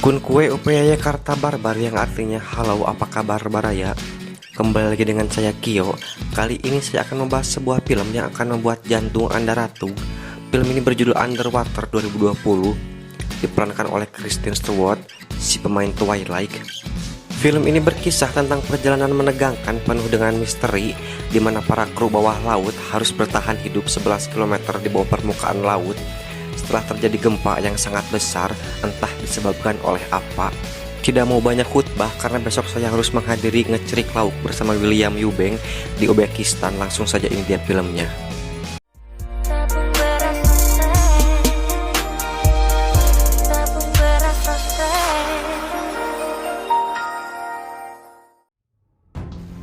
Kun kue upaya Karta Barbar yang artinya halo apa kabar Baraya. Kembali lagi dengan saya Kyo. Kali ini saya akan membahas sebuah film yang akan membuat jantung Anda ratu. Film ini berjudul Underwater 2020, diperankan oleh Kristen Stewart, si pemain Twilight. Film ini berkisah tentang perjalanan menegangkan penuh dengan misteri, di mana para kru bawah laut harus bertahan hidup 11 km di bawah permukaan laut setelah terjadi gempa yang sangat besar, entah disebabkan oleh apa. Tidak mau banyak khutbah karena besok saya harus menghadiri ngecerik lauk bersama William Eubank di Uzbekistan. Langsung saja ini dia filmnya.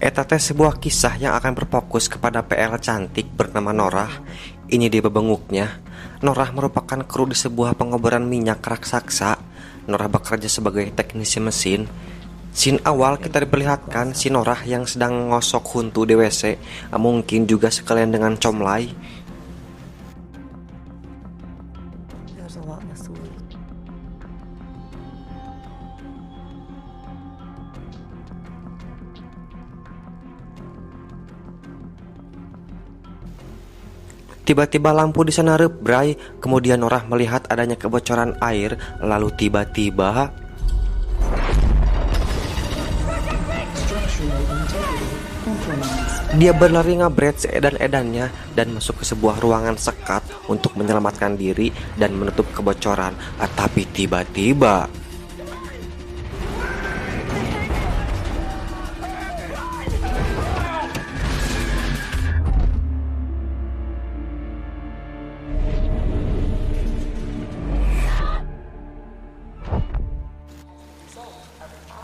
Eta teh sebuah kisah yang akan berfokus kepada PL cantik bernama Norah. Ini dia bebenguknya. Norah merupakan kru di sebuah pengoboran minyak raksasa. Norah bekerja sebagai teknisi mesin. Scene awal kita diperlihatkan si Norah yang sedang ngosok huntu di WC, mungkin juga sekalian dengan comlai. Tiba-tiba lampu di sana rebray, kemudian Norah melihat adanya kebocoran air, lalu tiba-tiba dia berlari ngabret seedan-edannya dan masuk ke sebuah ruangan sekat untuk menyelamatkan diri dan menutup kebocoran. Tapi tiba-tiba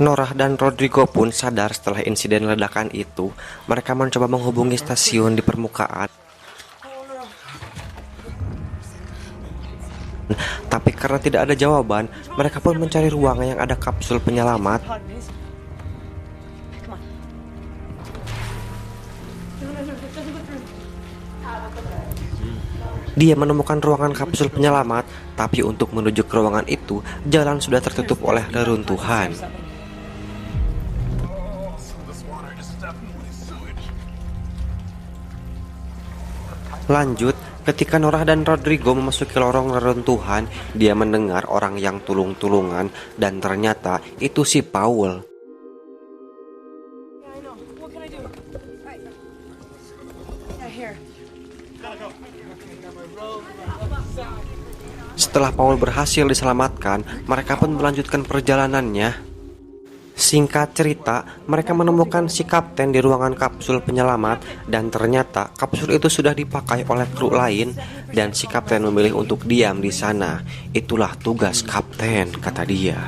Norah dan Rodrigo pun sadar setelah insiden ledakan itu. Mereka mencoba menghubungi stasiun di permukaan, tapi karena tidak ada jawaban, mereka pun mencari ruangan yang ada kapsul penyelamat. Dia menemukan ruangan kapsul penyelamat, tapi untuk menuju ke ruangan itu, jalan sudah tertutup oleh reruntuhan. Lanjut, ketika Norah dan Rodrigo memasuki lorong reruntuhan, dia mendengar orang yang tulung-tulungan dan ternyata itu si Paul. Setelah Paul berhasil diselamatkan, mereka pun melanjutkan perjalanannya. Singkat cerita, mereka menemukan si kapten di ruangan kapsul penyelamat dan ternyata kapsul itu sudah dipakai oleh kru lain dan si kapten memilih untuk diam di sana. Itulah tugas kapten, kata dia.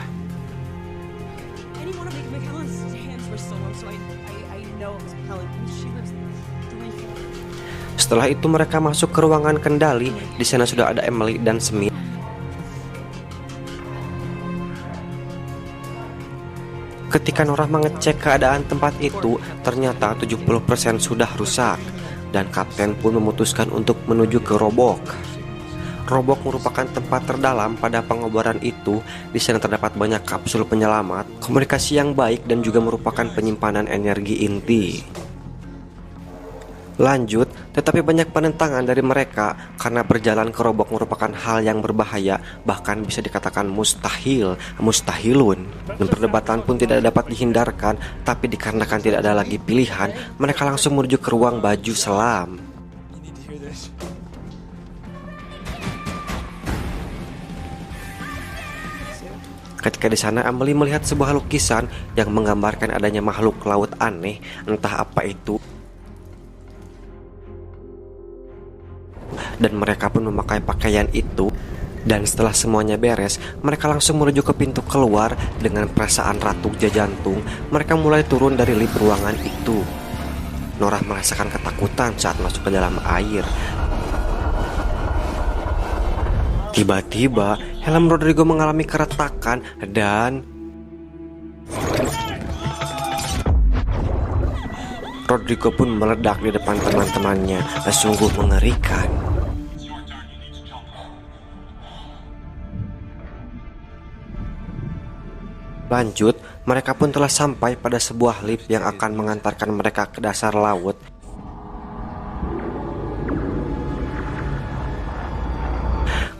Setelah itu mereka masuk ke ruangan kendali. Di sana sudah ada Emily dan Smith. Ketika Norah mengecek keadaan tempat itu, ternyata 70% sudah rusak dan kapten pun memutuskan untuk menuju ke Robok. Robok merupakan tempat terdalam pada pengoboran itu. Di sana terdapat banyak kapsul penyelamat, komunikasi yang baik dan juga merupakan penyimpanan energi inti. Lanjut, tetapi banyak penentangan dari mereka karena berjalan ke Robok merupakan hal yang berbahaya, bahkan bisa dikatakan mustahilun. Dan perdebatan pun tidak dapat dihindarkan, tapi dikarenakan tidak ada lagi pilihan, mereka langsung menuju ke ruang baju selam. Ketika di sana, Emily melihat sebuah lukisan yang menggambarkan adanya makhluk laut aneh, entah apa itu. Dan mereka pun memakai pakaian itu. Dan setelah semuanya beres, mereka langsung menuju ke pintu keluar. Dengan perasaan ratu jantung, mereka mulai turun dari lift ruangan itu. Norah merasakan ketakutan saat masuk ke dalam air. Tiba-tiba helm Rodrigo mengalami keretakan dan Rodrigo pun meledak di depan teman-temannya. Sungguh mengerikan. Lanjut, mereka pun telah sampai pada sebuah lift yang akan mengantarkan mereka ke dasar laut.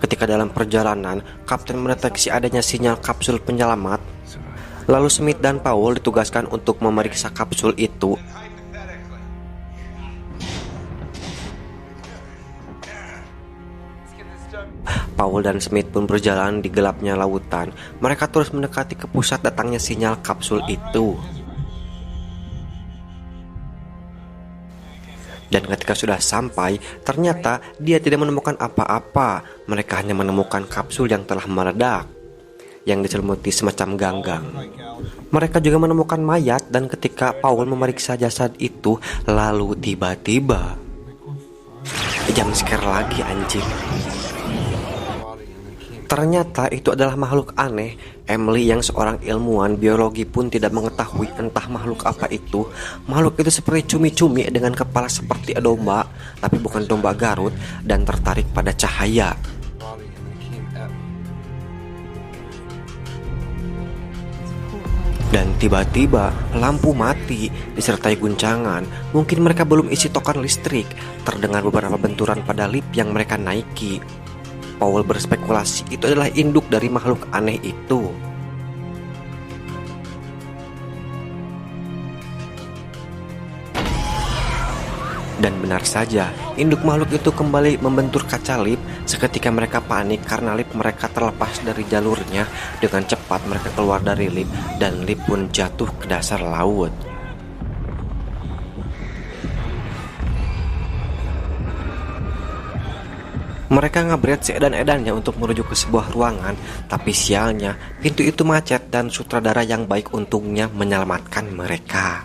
Ketika dalam perjalanan, Kapten mendeteksi adanya sinyal kapsul penyelamat. Lalu Smith dan Paul ditugaskan untuk memeriksa kapsul itu. Paul dan Smith pun berjalan di gelapnya lautan. Mereka terus mendekati ke pusat datangnya sinyal kapsul itu. Dan ketika sudah sampai, ternyata dia tidak menemukan apa-apa. Mereka hanya menemukan kapsul yang telah meledak, yang diselimuti semacam ganggang. Mereka juga menemukan mayat, dan ketika Paul memeriksa jasad itu, lalu tiba-tiba jam scare lagi anjing. Ternyata itu adalah makhluk aneh. Emily yang seorang ilmuwan biologi pun tidak mengetahui entah makhluk apa itu. Makhluk itu seperti cumi-cumi dengan kepala seperti domba, tapi bukan domba Garut, dan tertarik pada cahaya. Dan tiba-tiba lampu mati disertai guncangan. Mungkin mereka belum isi token listrik. Terdengar beberapa benturan pada lift yang mereka naiki. Paul berspekulasi itu adalah induk dari makhluk aneh itu. Dan benar saja, induk makhluk itu kembali membentur kaca lift. Seketika mereka panik karena lift mereka terlepas dari jalurnya. Dengan cepat mereka keluar dari lift, dan lift pun jatuh ke dasar laut. Mereka ngabret seedan-edannya untuk menuju ke sebuah ruangan, tapi sialnya pintu itu macet dan sutradara yang baik untungnya menyelamatkan mereka.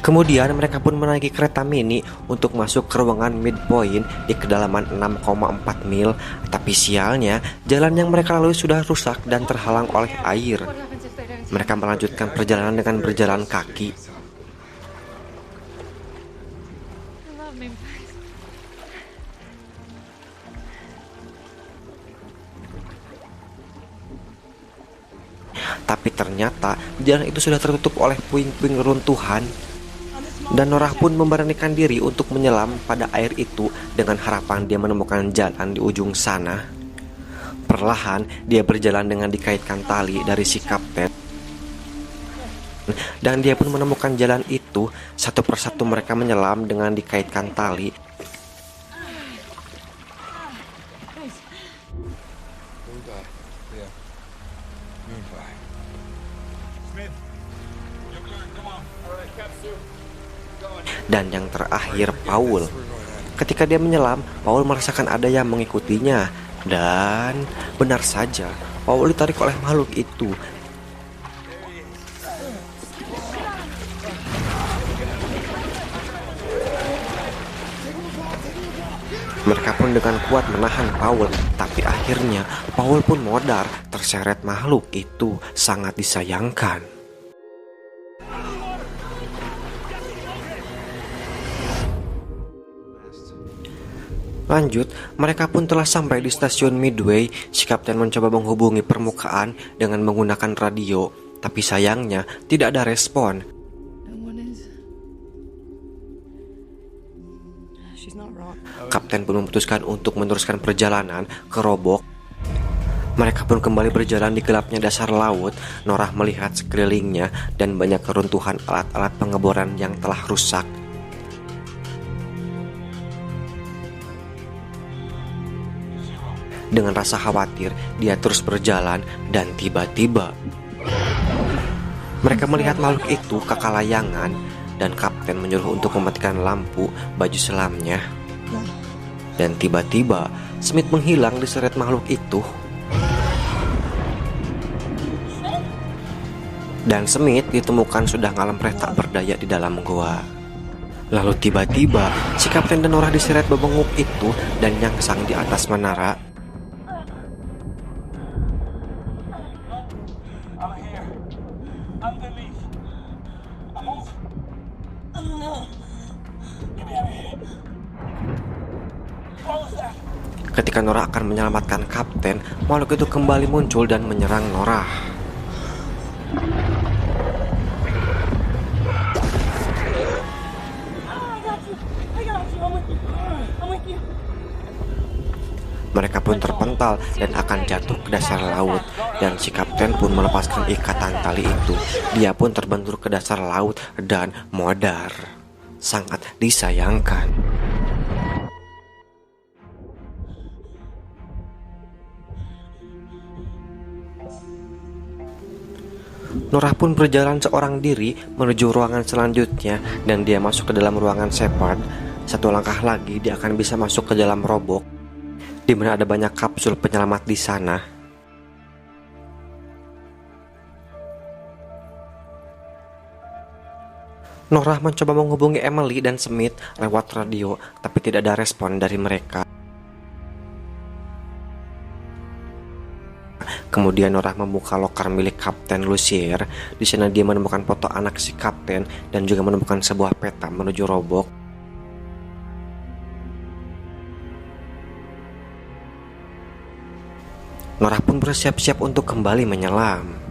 Kemudian mereka pun menaiki kereta mini untuk masuk ke ruangan Midpoint di kedalaman 6,4 mil. Tapi sialnya, jalan yang mereka lalui sudah rusak dan terhalang oleh air. Mereka melanjutkan perjalanan dengan berjalan kaki. Tapi ternyata jalan itu sudah tertutup oleh puing-puing reruntuhan. Dan Norah pun memberanikan diri untuk menyelam pada air itu dengan harapan dia menemukan jalan di ujung sana. Perlahan dia berjalan dengan dikaitkan tali dari si kapten. Dan dia pun menemukan jalan itu. Satu persatu mereka menyelam dengan dikaitkan tali. Dan yang terakhir Paul. Ketika dia menyelam, Paul merasakan ada yang mengikutinya. Dan benar saja, Paul ditarik oleh makhluk itu. Mereka pun dengan kuat menahan Paul, tapi akhirnya Paul pun modar terseret makhluk itu. Sangat disayangkan. Lanjut, mereka pun telah sampai di stasiun Midway. Si kapten mencoba menghubungi permukaan dengan menggunakan radio, tapi sayangnya tidak ada respon. Kapten pun memutuskan untuk meneruskan perjalanan ke Robock. Mereka pun kembali berjalan di gelapnya dasar laut. Norah melihat sekelilingnya dan banyak keruntuhan alat-alat pengeboran yang telah rusak. Dengan rasa khawatir, dia terus berjalan dan tiba-tiba mereka melihat makhluk itu kekalayangan dan kapten menyuruh untuk mematikan lampu baju selamnya. Dan tiba-tiba Smith menghilang diseret makhluk itu. Dan Smith ditemukan sudah ngalempreh tak berdaya di dalam gua. Lalu tiba-tiba si kapten dan Norah diseret bebenguk itu dan nyangsang di atas menara. Ketika Norah akan menyelamatkan kapten, makhluk itu kembali muncul dan menyerang Norah. Mereka pun terpental dan akan jatuh ke dasar laut, dan si kapten pun melepaskan ikatan tali itu. Dia pun terbentur ke dasar laut dan modar. Sangat disayangkan. Norah pun berjalan seorang diri menuju ruangan selanjutnya, dan dia masuk ke dalam ruangan Shepard. Satu langkah lagi dia akan bisa masuk ke dalam robok, di mana ada banyak kapsul penyelamat di sana. Norah mencoba menghubungi Emily dan Smith lewat radio, tapi tidak ada respon dari mereka. Kemudian Norah membuka loker milik Kapten Lucier. Di sana dia menemukan foto anak si kapten dan juga menemukan sebuah peta menuju robok. Norah pun bersiap-siap untuk kembali menyelam.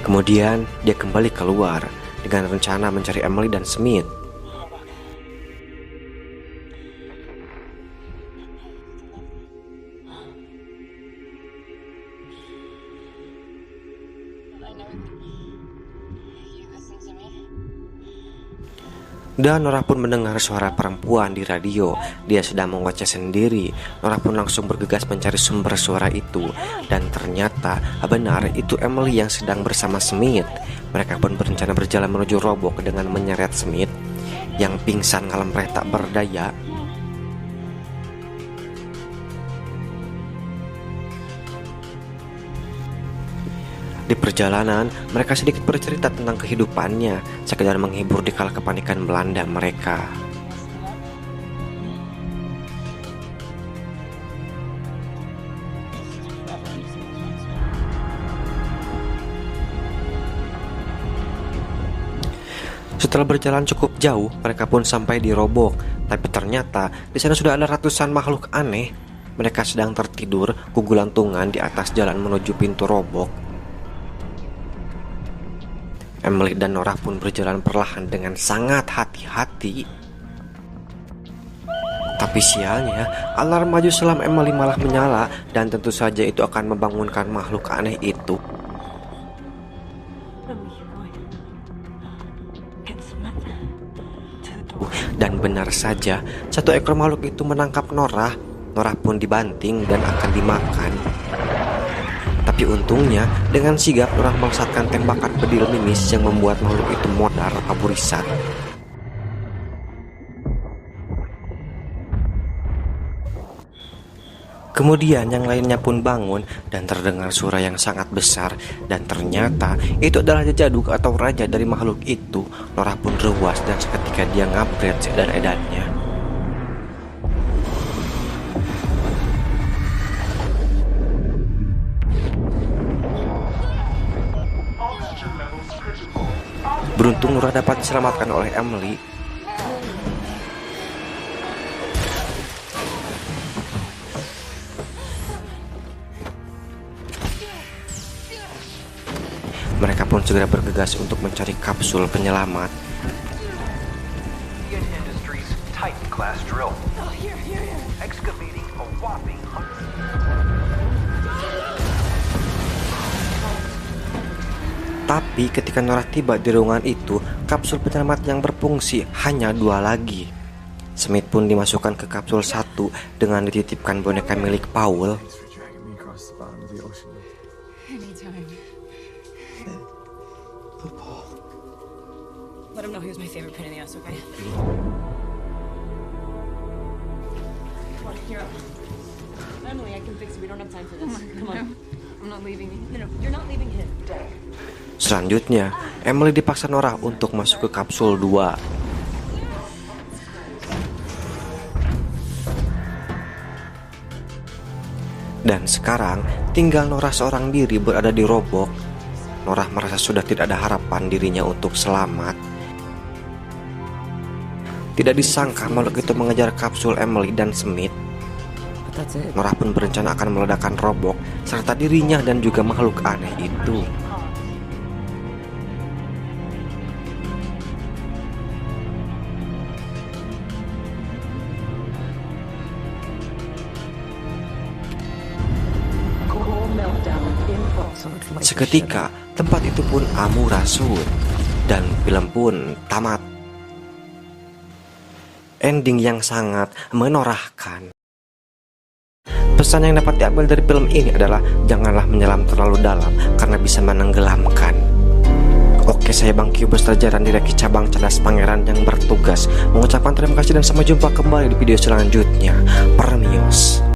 Kemudian dia kembali keluar dengan rencana mencari Emily dan Smith. Dan Norah pun mendengar suara perempuan di radio. Dia sedang mengoceh sendiri. Norah pun langsung bergegas mencari sumber suara itu. Dan ternyata benar itu Emily yang sedang bersama Smith. Mereka pun berencana berjalan menuju robok dengan menyeret Smith yang pingsan ngalempreh tak berdaya. Di perjalanan, mereka sedikit bercerita tentang kehidupannya, sekedar menghibur di kala kepanikan melanda mereka. Setelah berjalan cukup jauh, mereka pun sampai di robok. Tapi ternyata di sana sudah ada ratusan makhluk aneh. Mereka sedang tertidur gugulantungan di atas jalan menuju pintu robok. Emily dan Norah pun berjalan perlahan dengan sangat hati-hati. Tapi sialnya, alarm maju selam Emily malah menyala, dan tentu saja itu akan membangunkan makhluk aneh itu. Dan benar saja, satu ekor makhluk itu menangkap Norah. Norah pun dibanting dan akan dimakan. Tapi untungnya, dengan sigap Norah melesatkan tembakan bedil mimis yang membuat makhluk itu modar kaburisan. Kemudian yang lainnya pun bangun dan terdengar suara yang sangat besar, dan ternyata itu adalah jaduk atau raja dari makhluk itu. Norah pun rewas dan seketika dia ngabret seedan-edannya. Beruntung Norah dapat diselamatkan oleh Emily. Mereka pun segera bergegas untuk mencari kapsul penyelamat. Tapi ketika Norah tiba di ruangan itu, kapsul penyelamat yang berfungsi hanya 2 lagi. Smith pun dimasukkan ke kapsul 1 dengan dititipkan boneka milik Paul. Let him know he was my favorite pain in the ass, okay? Come on, you're up. Emily, I can fix it. We don't have time for this. Come on. I'm not leaving you. No, you're not leaving him. Selanjutnya, Emily dipaksa Norah untuk masuk ke kapsul 2. Dan sekarang tinggal Norah seorang diri berada di Robok. Norah merasa sudah tidak ada harapan dirinya untuk selamat. Tidak disangka makhluk itu mengejar kapsul Emily dan Smith. Norah pun berencana akan meledakkan Robok serta dirinya dan juga makhluk aneh itu. Seketika tempat itu pun amurasul dan film pun tamat. Ending yang sangat menorahkan. Pesan yang dapat diambil dari film ini adalah janganlah menyelam terlalu dalam karena bisa menenggelamkan. Oke, saya Bang Kio Jaran Direksi Cabang Cerdas Pangeran yang bertugas mengucapkan terima kasih dan sampai jumpa kembali di video selanjutnya.